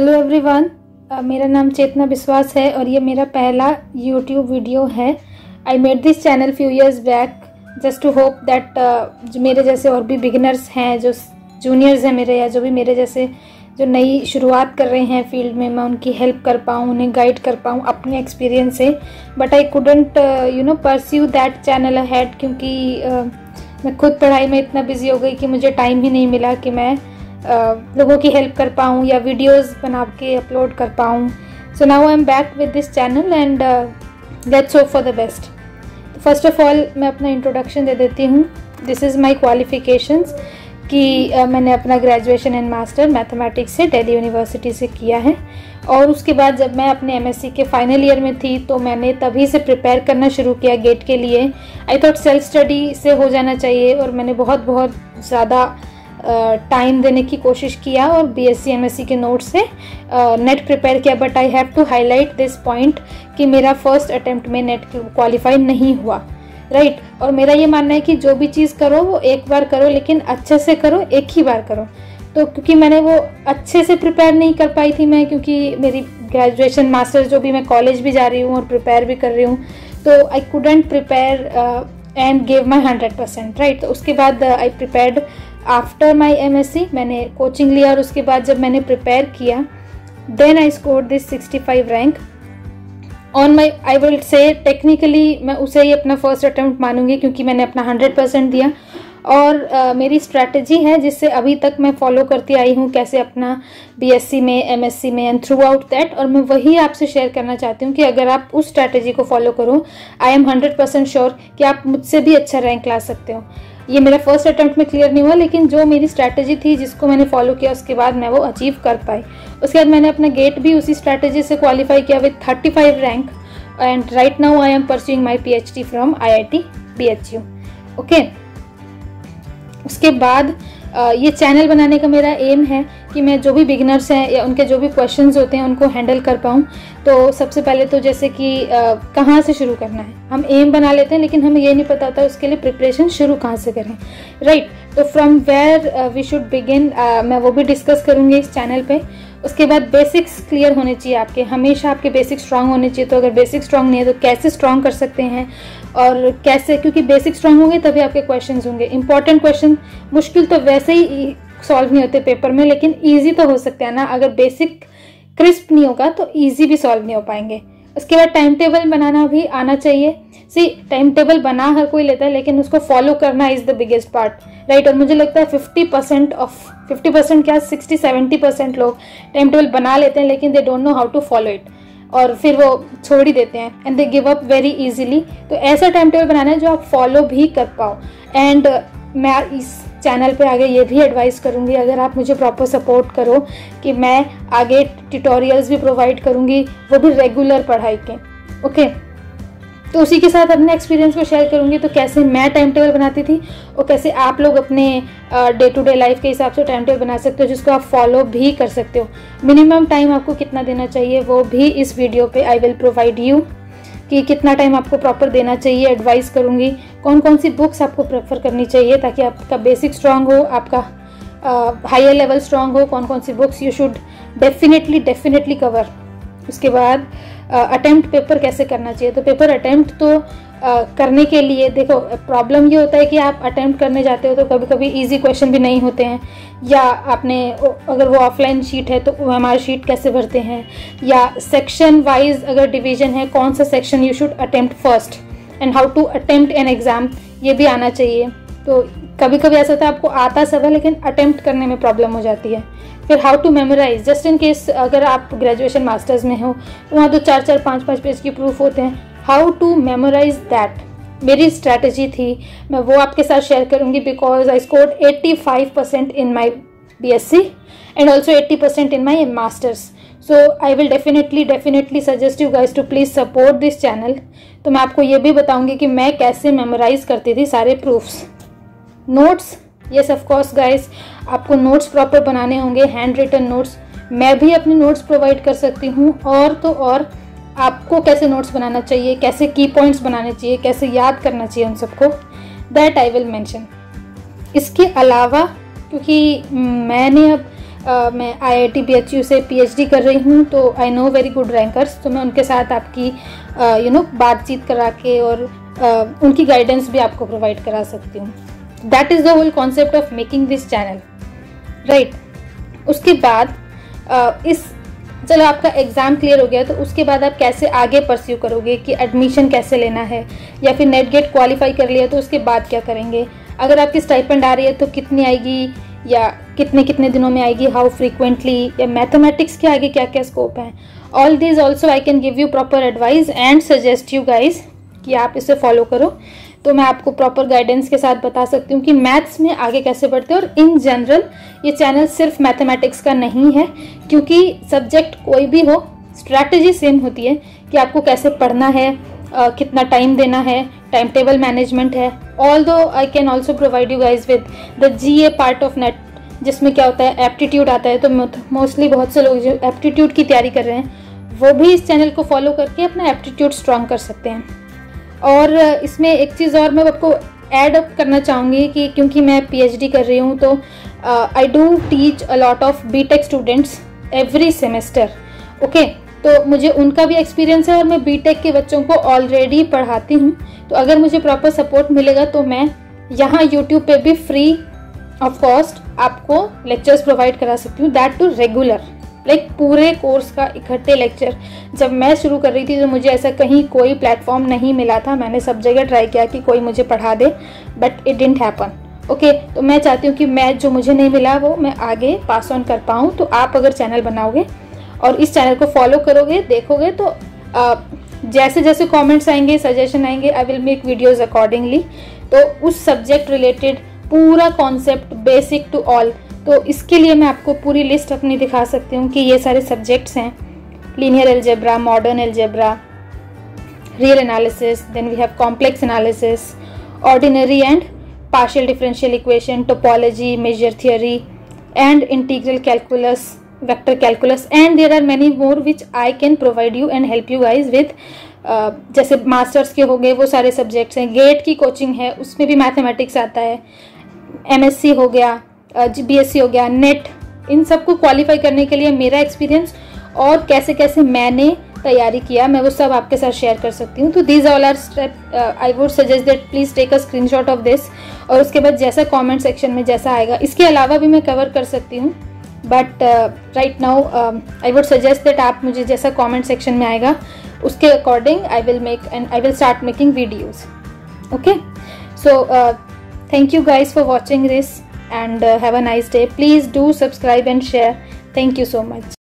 Hello everyone, मेरा नाम चेतना विश्वास है और ये मेरा पहला यूट्यूब वीडियो है। I made this channel few years back just to hope that जो मेरे जैसे और भी बिगिनर्स हैं, जो जूनियर्स हैं मेरे, या जो भी मेरे जैसे जो नई शुरुआत कर रहे हैं फील्ड में, मैं उनकी हेल्प कर पाऊँ, उन्हें गाइड कर पाऊँ अपने एक्सपीरियंस से। But I couldn't pursue that channel ahead, क्योंकि मैं खुद पढ़ाई में इतना बिजी हो गई कि मुझे टाइम ही नहीं मिला कि मैं लोगों की हेल्प कर पाऊँ या वीडियोस बना के अपलोड कर पाऊँ। So now I am back with this channel and let's hope for the best. तो फर्स्ट ऑफ ऑल मैं अपना इंट्रोडक्शन दे देती हूँ। दिस इज़ माय क्वालिफिकेशंस कि मैंने अपना ग्रेजुएशन एंड मास्टर मैथमेटिक्स से दिल्ली यूनिवर्सिटी से किया है, और उसके बाद जब मैं अपने एमएससी के फाइनल ईयर में थी तो मैंने तभी से प्रिपेयर करना शुरू किया गेट के लिए। आई थॉट सेल्फ स्टडी से हो जाना चाहिए, और मैंने बहुत ज़्यादा टाइम देने की कोशिश किया और बीएससी एमएससी के नोट से नेट प्रिपेयर किया। But I have to highlight this point कि मेरा फर्स्ट अटेम्प्ट में नेट क्वालिफाई नहीं हुआ, राइट। और मेरा ये मानना है कि जो भी चीज़ करो वो एक बार करो, लेकिन अच्छे से करो, एक ही बार करो। तो क्योंकि मैंने वो अच्छे से प्रिपेयर नहीं कर पाई थी मैं, क्योंकि मेरी ग्रेजुएशन मास्टर्स जो भी मैं कॉलेज भी जा रही हूँ और प्रिपेयर भी कर रही हूँ, तो I couldn't prepare and give my 100%, right. तो उसके बाद I prepared after my MSc, मैंने कोचिंग लिया, और उसके बाद जब मैंने प्रिपेयर किया then I scored this 65 rank on my, I will say technically मैं उसे ही अपना फर्स्ट अटेम्प्ट मानूंगी, क्योंकि मैंने अपना 100% दिया। और मेरी स्ट्रैटेजी है जिससे अभी तक मैं फॉलो करती आई हूँ, कैसे अपना बीएससी में, एमएससी में एंड थ्रू आउट दैट, और मैं वही आपसे शेयर करना चाहती हूँ कि अगर आप उस स्ट्रैटेजी को फॉलो करो, आई एम 100% श्योर कि आप मुझसे भी अच्छा रैंक ला सकते हो। ये मेरा फर्स्ट अटेम्प्ट में क्लियर नहीं हुआ, लेकिन जो मेरी स्ट्रैटेजी थी जिसको मैंने फॉलो किया उसके बाद मैं वो अचीव कर पाई। उसके बाद मैंने अपना गेट भी उसी स्ट्रैटेजी से क्वालिफाई किया with 35 rank, and right now I am pursuing my PhD from IIT BHU। Okay, उसके बाद ये चैनल बनाने का मेरा एम है कि मैं जो भी बिगिनर्स हैं या उनके जो भी क्वेश्चंस होते हैं उनको हैंडल कर पाऊँ। तो सबसे पहले तो जैसे कि कहाँ से शुरू करना है, हम एम बना लेते हैं लेकिन हमें ये नहीं पता होता उसके लिए प्रिपरेशन शुरू कहाँ से करें, राइट। तो from where we should begin, मैं वो भी डिस्कस करूँगी इस चैनल पे। उसके बाद बेसिक्स क्लियर होने चाहिए आपके, हमेशा आपके बेसिक स्ट्रांग होने चाहिए। तो अगर बेसिक स्ट्रांग नहीं है तो कैसे स्ट्रांग कर सकते हैं और कैसे, क्योंकि बेसिक स्ट्रांग होंगे तभी आपके क्वेश्चंस होंगे। इंपॉर्टेंट क्वेश्चन मुश्किल तो वैसे ही सॉल्व नहीं होते पेपर में, लेकिन ईजी तो हो सकते हैं ना। अगर बेसिक क्रिस्प नहीं होगा तो ईजी भी सॉल्व नहीं हो पाएंगे। उसके बाद टाइम टेबल बनाना भी आना चाहिए। सी, टाइम टेबल बना हर कोई लेता है, लेकिन उसको फॉलो करना is the biggest part, right. और मुझे लगता है 50% क्या 60-70% लोग टाइम टेबल बना लेते हैं, लेकिन they don't know how to follow it, और फिर वो छोड़ ही देते हैं and they give up very easily. तो ऐसा टाइम टेबल बनाना है जो आप फॉलो भी कर पाओ। एंड मैं इस चैनल पे आगे ये भी एडवाइस करूँगी, अगर आप मुझे प्रॉपर सपोर्ट करो, कि मैं आगे ट्यूटोरियल्स भी प्रोवाइड करूँगी, वो भी रेगुलर पढ़ाई के। ओके, तो उसी के साथ अपने एक्सपीरियंस को शेयर करूँगी, तो कैसे मैं टाइम टेबल बनाती थी और कैसे आप लोग अपने डे टू डे लाइफ के हिसाब से टाइम टेबल बना सकते हो, जिसको आप फॉलो भी कर सकते हो। मिनिमम टाइम आपको कितना देना चाहिए वो भी इस वीडियो पे आई विल प्रोवाइड यू, कि कितना टाइम आपको प्रॉपर देना चाहिए। एडवाइस करूँगी कौन कौन सी बुक्स आपको प्रेफर करनी चाहिए ताकि आपका बेसिक स्ट्रांग हो, आपका हायर लेवल स्ट्रांग हो, कौन कौन सी books you should definitely cover. उसके बाद अटेम्प्ट पेपर कैसे करना चाहिए। तो पेपर अटेम्प्ट तो करने के लिए देखो, प्रॉब्लम ये होता है कि आप अटेम्प्ट करने जाते हो तो कभी कभी इजी क्वेश्चन भी नहीं होते हैं, या आपने अगर वो ऑफलाइन शीट है तो OMR शीट कैसे भरते हैं, या सेक्शन वाइज अगर डिवीजन है कौन सा section you should attempt first, and how to attempt an exam, ये भी आना चाहिए। तो कभी कभी ऐसा होता है आपको आता सब है लेकिन अटेम्प्ट करने में प्रॉब्लम हो जाती है। फिर how to memorize, just in case अगर आप ग्रेजुएशन मास्टर्स में हो तो वहाँ तो 4-4, 5-5 पेज की प्रूफ होते हैं। हाउ टू मेमोराइज दैट मेरी स्ट्रैटेजी थी, मैं वो आपके साथ शेयर करूँगी, because I scored 85% in my BSc and also 80% in my masters. So I will definitely suggest you guys to please support this channel. तो मैं आपको ये भी बताऊँगी कि मैं कैसे मेमोराइज करती थी सारे proofs. Notes, yes of course guys, आपको नोट्स प्रॉपर बनाने होंगे, हैंड रिटन नोट्स। मैं भी अपने नोट्स प्रोवाइड कर सकती हूँ, और तो और आपको कैसे नोट्स बनाना चाहिए, कैसे की पॉइंट्स बनाने चाहिए, कैसे याद करना चाहिए उन सबको, दैट आई विल मेंशन। इसके अलावा क्योंकि मैंने अब मैं IIT BHU से PhD कर रही हूँ, तो I know very good rankers, तो मैं उनके साथ आपकी बातचीत करा के और उनकी गाइडेंस भी आपको प्रोवाइड करा सकती हूँ। That is the whole concept of making this channel, right. उसके बाद चलो आपका एग्ज़ाम क्लियर हो गया, तो उसके बाद आप कैसे आगे परस्यू करोगे कि एडमिशन कैसे लेना है, या फिर नेट गेट क्वालिफाई कर लिया तो उसके बाद क्या करेंगे, अगर आपकी स्टाइपेंड आ रही है तो कितनी आएगी या कितने कितने दिनों में आएगी, हाउ फ्रीक्वेंटली, या मैथमेटिक्स के आगे क्या क्या स्कोप है। All this also I can give you proper advice and suggest you guys कि आप इसे फॉलो करो। तो मैं आपको प्रॉपर गाइडेंस के साथ बता सकती हूँ कि मैथ्स में आगे कैसे बढ़ते हैं। और इन जनरल ये चैनल सिर्फ मैथमेटिक्स का नहीं है, क्योंकि सब्जेक्ट कोई भी हो स्ट्रैटेजी सेम होती है कि आपको कैसे पढ़ना है, कितना टाइम देना है, टाइम टेबल मैनेजमेंट है। ऑल दो I can also provide you guys with the GA part of net, जिसमें क्या होता है एप्टीट्यूड आता है। तो मोस्टली बहुत से लोग जो एप्टीट्यूड की तैयारी कर रहे हैं वो भी इस चैनल को फॉलो करके अपना एप्टीट्यूड स्ट्रॉन्ग कर सकते हैं। और इसमें एक चीज़ और मैं आपको ऐड अप करना चाहूँगी कि क्योंकि मैं PhD कर रही हूँ, तो I do teach a lot of BTech students every semester, okay. तो मुझे उनका भी एक्सपीरियंस है और मैं BTech के बच्चों को ऑलरेडी पढ़ाती हूँ। तो अगर मुझे प्रॉपर सपोर्ट मिलेगा तो मैं यहाँ YouTube पे भी फ्री ऑफ कॉस्ट आपको लेक्चर्स प्रोवाइड करा सकती हूँ, दैट टू रेगुलर, लाइक पूरे कोर्स का इकट्ठे लेक्चर। जब मैं शुरू कर रही थी तो मुझे ऐसा कहीं कोई प्लेटफॉर्म नहीं मिला था, मैंने सब जगह ट्राई किया कि कोई मुझे पढ़ा दे, but it didn't happen, okay. तो मैं चाहती हूँ कि मैं जो मुझे नहीं मिला वो मैं आगे पास ऑन कर पाऊँ। तो आप अगर चैनल बनाओगे और इस चैनल को फॉलो करोगे, देखोगे, तो जैसे जैसे कमेंट्स आएंगे, सजेशन आएंगे, I will make videos accordingly. तो उस सब्जेक्ट रिलेटेड पूरा कॉन्सेप्ट बेसिक टू ऑल, तो इसके लिए मैं आपको पूरी लिस्ट अपनी दिखा सकती हूँ कि ये सारे सब्जेक्ट्स हैं, linear algebra, modern algebra, real analysis, then we have complex analysis, ordinary and partial differential equation, topology, measure theory and integral calculus, vector calculus, and there are many more which I can provide you and help you guys with. जैसे masters के हो गए वो सारे subjects हैं, gate की coaching है उसमें भी मैथमेटिक्स आता है, MSc हो गया, BSc हो गया, नेट, इन सबको क्वालिफाई करने के लिए मेरा एक्सपीरियंस और कैसे कैसे मैंने तैयारी किया मैं वो सब आपके साथ शेयर कर सकती हूँ। तो these all are step, I would suggest that please take a screenshot of this, और उसके बाद जैसा कमेंट सेक्शन में जैसा आएगा, इसके अलावा भी मैं कवर कर सकती हूँ, but right now I would suggest that आप मुझे जैसा कमेंट सेक्शन में आएगा उसके according I will make and I will start making videos, okay. So thank you guys for watching this and have a nice day. Please do subscribe and share. Thank you so much.